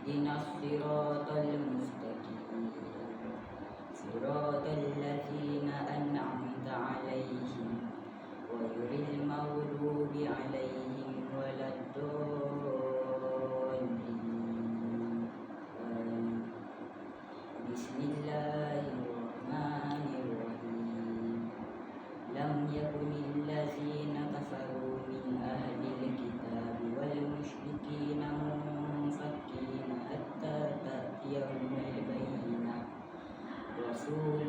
اهدنا الصراط المستقيم صراط الذين أنعمت عليهم غير المغضوب عليهم ولا الضالين بسم الله الرحمن الرحيم لم يكن الذين كفروا من أهل الكتاب والمشركين منفكين حتى تأتيهم البينة رسول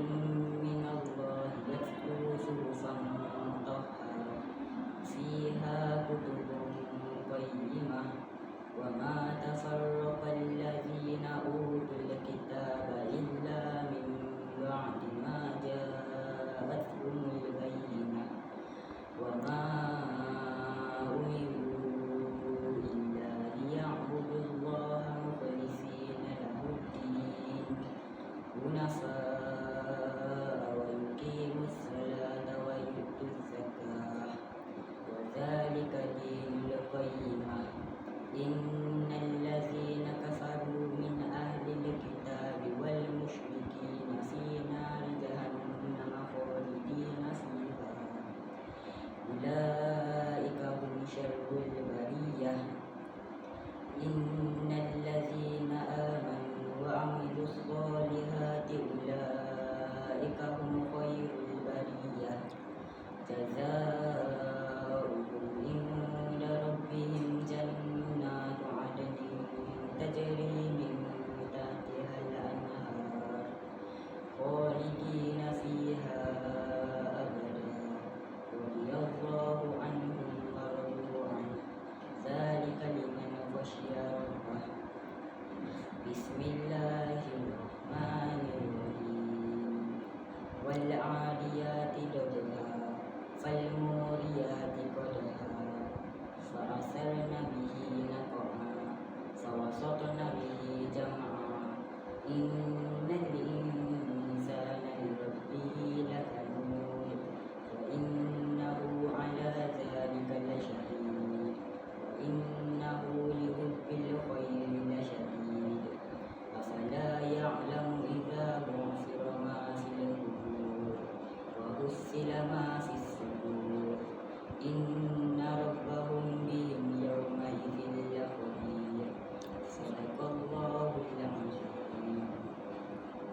من الله يتلو صحفا مطهرة فيها كتب قيمة وما تفرق الذين أوتوا الكتاب إلا من بعد ما جاءتهم البينة وما أمروا إلا ليعبدوا الله مخلصين له الدين حنفاء ويقيموا الصلاة ويؤتوا الزكاة وذلك دين القيمة إن الذين كفروا من أهل الكتاب والمشركين في نار جهنم خالدين فيها أولئك هم شر البرية إن الذين آمنوا وعملوا الصالحات أولئك هم خير البرية جزاؤهم عند ربهم جنات عدن تجري من تحتها الأنهار خالدين فيها أبدا رضي الله عنهم ورضوا عنه ذلك لمن خشي ربه بسم الله الرحمن الرحيم والعاديات